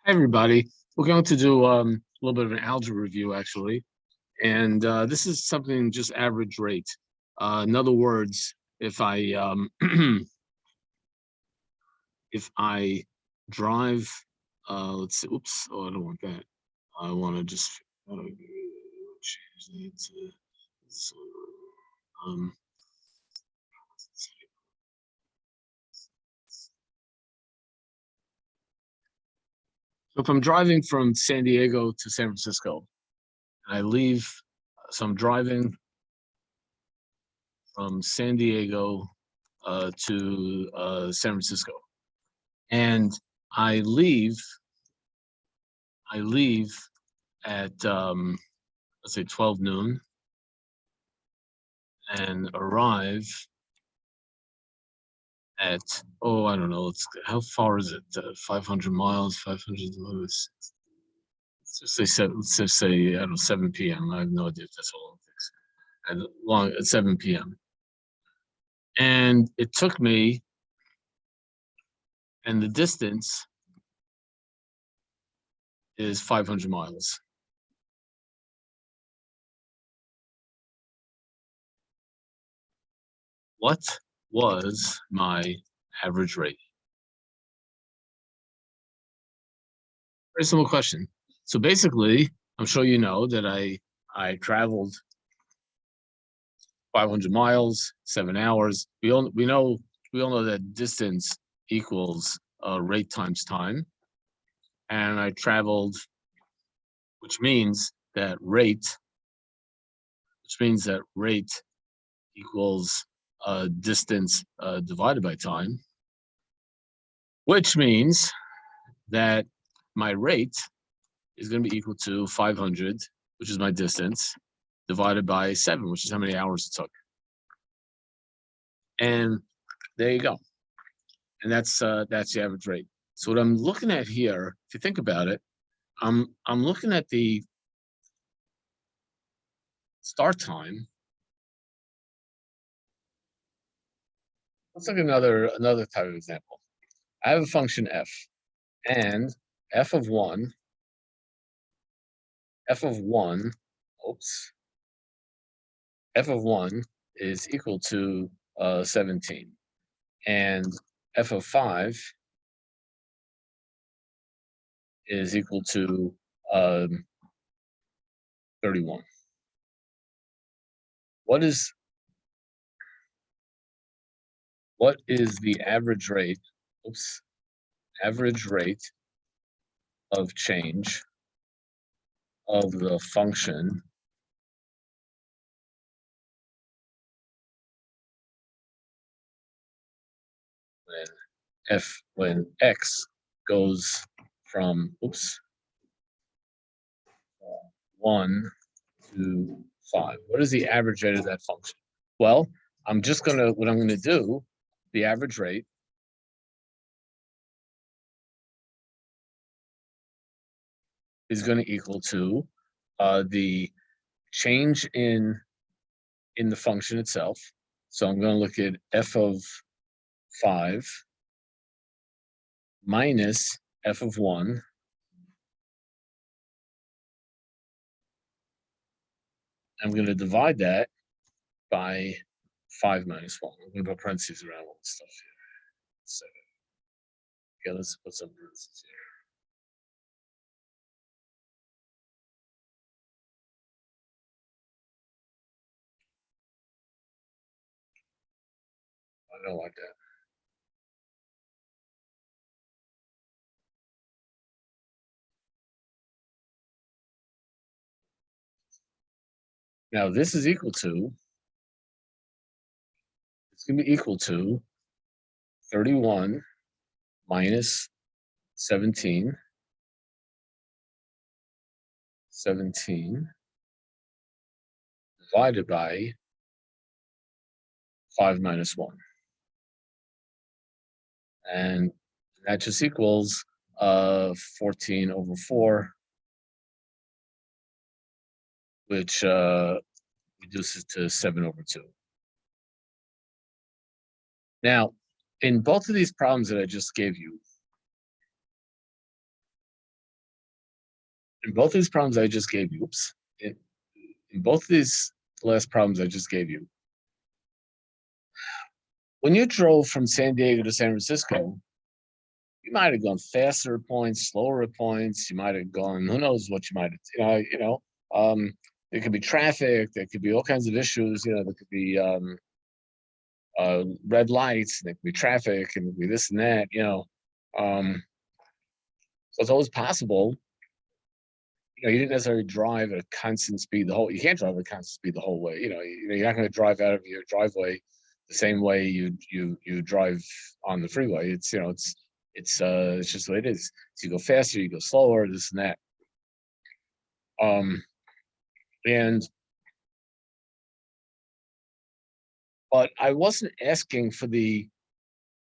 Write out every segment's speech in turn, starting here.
Everybody. We're going to do a little bit of an algebra review, actually. And this is something just average rate. In other words, if I if I drive, let's see, oops, oh, I don't want that. I want to just change that to, um, so if I'm driving from San Diego to San Francisco, and I leave, so I'm driving from San Diego to San Francisco, and I leave at let's say 12 noon and arrive at, oh, I don't know, how far is it? 500 miles, 500 miles. Let's just say, I don't know, 7 p.m. I have no idea if that's how long it takes. At 7 p.m. And it took me, and the distance is 500 miles. What was my average rate? Very simple question. So basically, I'm sure you know that I traveled 500 miles, 7 hours. We all know that distance equals rate times time, and I traveled, which means that rate equals distance divided by time, which means that my rate is going to be equal to 500, which is my distance, divided by 7, which is how many hours it took. And there you go. And that's the average rate. So what I'm looking at here, if you think about it, I'm looking at the start time. Let's look at another type of example. I have a function f, and f of 1, oops, f of 1 is equal to 17, and f of 5 is equal to 31. What is the average rate? Oops, average rate of change of the function when x goes from 1 to 5. What is the average rate of that function? Well, what I'm gonna do, the average rate is going to equal to the change in the function itself. So I'm going to look at f of 5 minus f of 1 I'm going to divide that by 5 minus 1. I'm going to put parentheses around all this stuff here. So, okay, let's put some parentheses here. I don't like that. Now this is equal to, it's going to be equal to 31 minus 17 divided by 5 minus 1. And that just equals 14 over 4, which reduces to 7 over 2. Now, in both of these problems that I just gave you, In both these problems I just gave you, oops, in both these last problems I just gave you, when you drove from San Diego to San Francisco, you might have gone faster at points, slower at points. You might have gone, who knows what you might have, there could be traffic, there could be all kinds of issues, there could be red lights, there could be traffic, and there could be this and that, so it's always possible. You didn't necessarily drive at a constant speed you can't drive at a constant speed the whole way. You're not going to drive out of your driveway the same way you drive on the freeway. It's just the way it is. So you go faster, you go slower, this and that. But I wasn't asking for the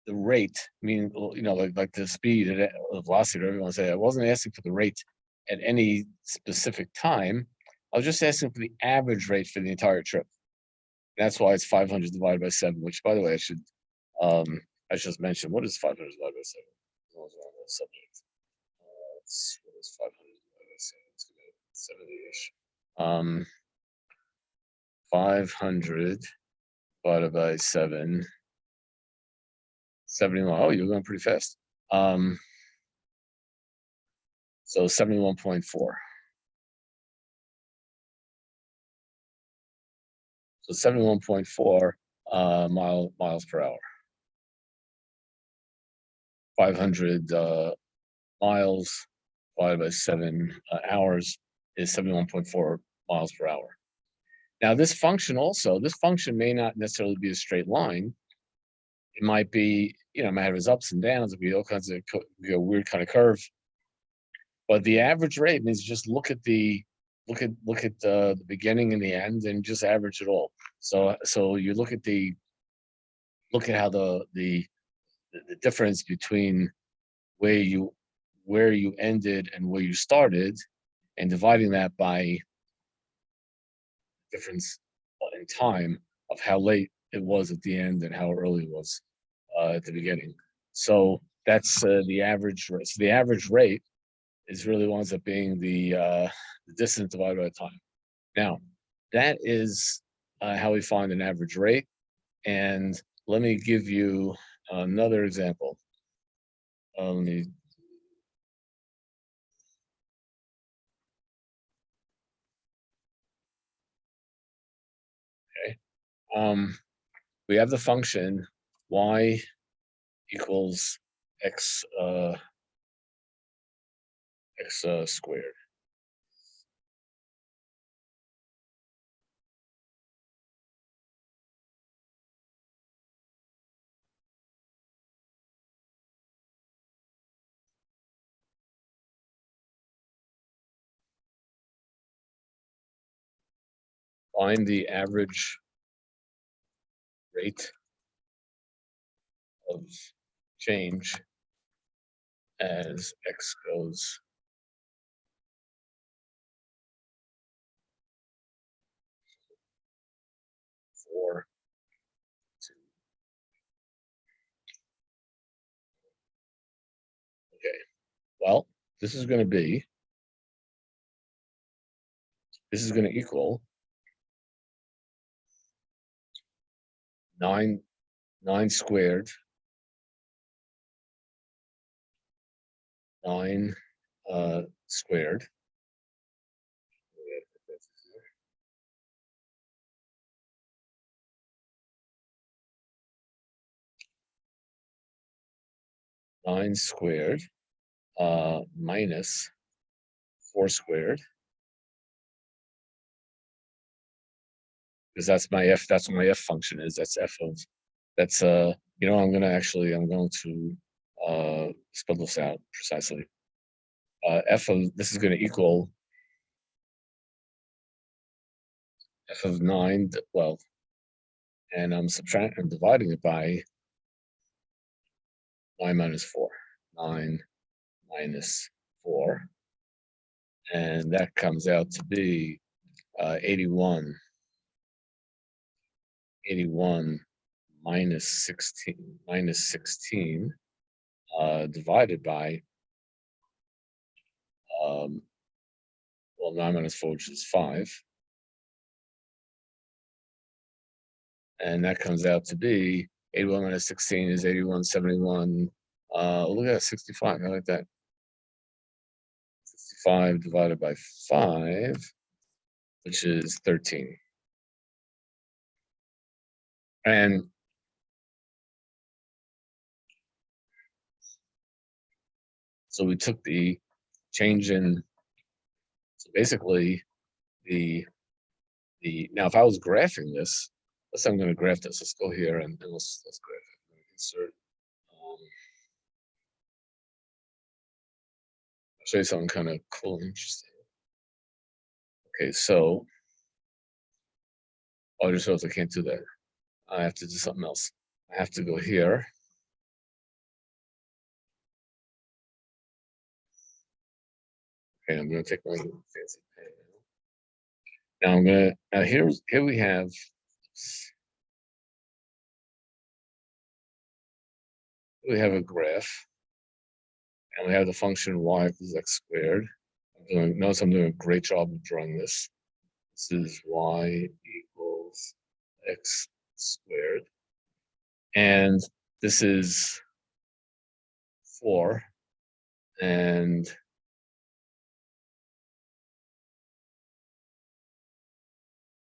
rate. I mean, like the speed and the velocity, whatever you want to say. I wasn't asking for the rate at any specific time. I was just asking for the average rate for the entire trip. That's why it's 500 divided by 7, which, by the way, I should mention. What is 500 divided by 7? What is 500 divided by 7? It's going to be 70-ish. 500 divided by 7. 71. Oh, you're going pretty fast. So 71.4. So 71.4 miles per hour. 500 miles divided by 7 hours is 71.4 miles per hour. Now, this function may not necessarily be a straight line. It might be, it might have its ups and downs. It could be all kinds of weird kind of curve. But the average rate means just look at the beginning and the end and just average it all. So you look at how the difference between where you ended and where you started, and dividing that by difference in time of how late it was at the end and how early it was at the beginning. So that's the average rate. So the average rate is really winds up being the distance divided by time. Now, that is how we find an average rate. And let me give you another example. Okay. We have the function y equals x squared. Find the average rate of change as x goes for 2. Okay. Well, this is going to equal 9 squared, 9 squared, 9 squared minus 4 squared, because that's what my f function is. That's f of, that's I'm going to spell this out precisely. F of this is going to equal f of 9, well, and I'm dividing it by 9 minus 4. 9 minus 4, and that comes out to be 81 minus 16 divided by well, 9 minus 4, which is 5. And that comes out to be 81 minus 16 is 81, 71. Look at that, 65. I like that. 65 divided by 5, which is 13. And so we took the change in, so basically now if I was graphing this, let's say I'm going to graph this. Let's go here and let's graph it. Insert. I'll show you something kind of cool and interesting. Okay, so I just realized I can't do that. I have to do something else. I have to go here. Okay, I'm going to take my fancy pen now. Now I'm going to, now here we have, a graph, and we have the function y equals x squared. Notice I'm doing a great job of drawing this. This is y equals x squared. And this is 4. And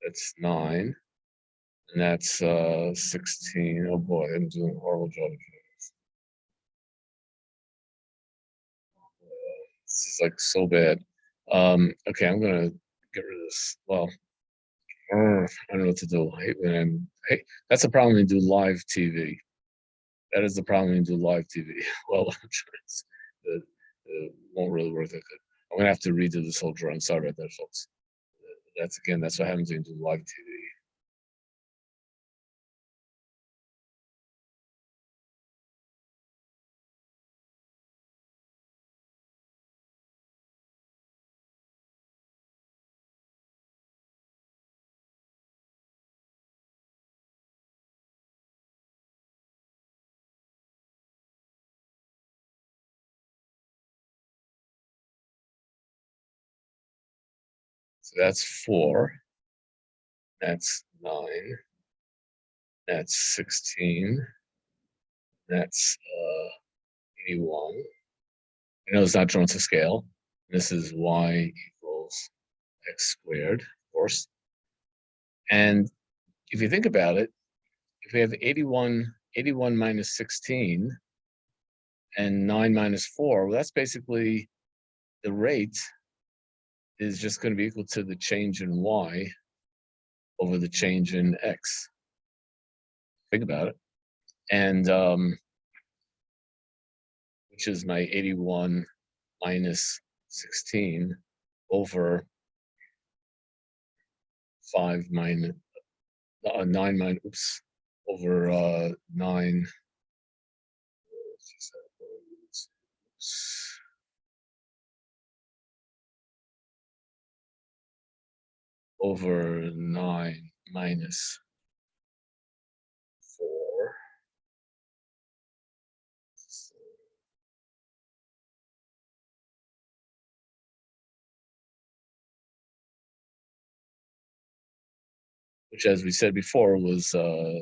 that's 9. And that's 16. Oh boy, I'm doing a horrible job of this. This is like so bad. Okay, I'm gonna get rid of this. Well, I don't know what to do. I hate when that's the problem when you do live TV. That is the problem when you do live TV. Well, I'm sure it won't really work that good. I'm gonna have to redo this whole drawing. Sorry about that, folks. That's what happens when you do live TV. So that's 4. That's 9. That's 16. That's 81. I know it's not drawn to scale. This is y equals x squared, of course. And if you think about it, if we have 81 minus 16 and 9 minus 4, well, that's basically the rate is just going to be equal to the change in y over the change in x. Think about it. And which is my 81 minus 16 over 5 minus 9 minus, oops, over 9 over 9 minus 4. Which, as we said before, was 13.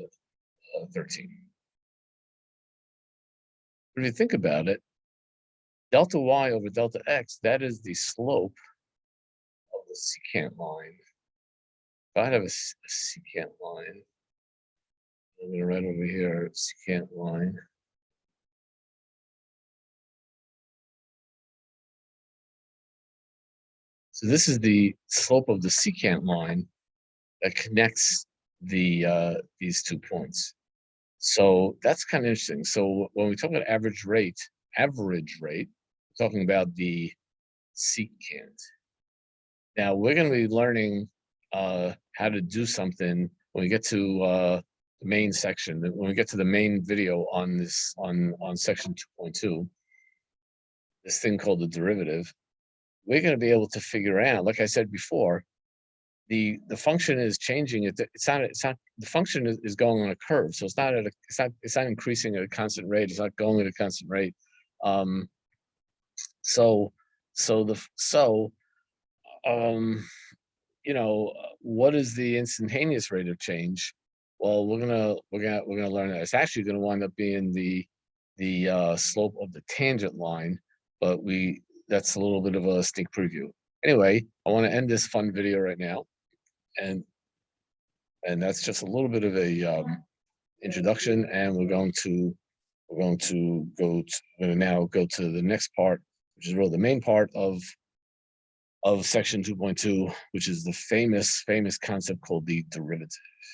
If you think about it, delta y over delta x, that is the slope of the secant line. If I have a secant line, I'm going to write over here secant line. So this is the slope of the secant line that connects the these 2 points. So that's kind of interesting. So when we talk about average rate, we're talking about the secant. Now we're going to be learning how to do something when we get to the main section. When we get to the main video on this on section 2.2, this thing called the derivative, we're going to be able to figure out, like I said before, the function is changing. It's not the function is going on a curve, so it's not increasing at a constant rate. It's not going at a constant rate. So what is the instantaneous rate of change? Well, we're gonna learn that it's actually gonna wind up being the slope of the tangent line, but we that's a little bit of a sneak preview. Anyway, I want to end this fun video right now, and that's just a little bit of a introduction, and we're gonna now go to the next part, which is really the main part of section 2.2, which is the famous concept called the derivative.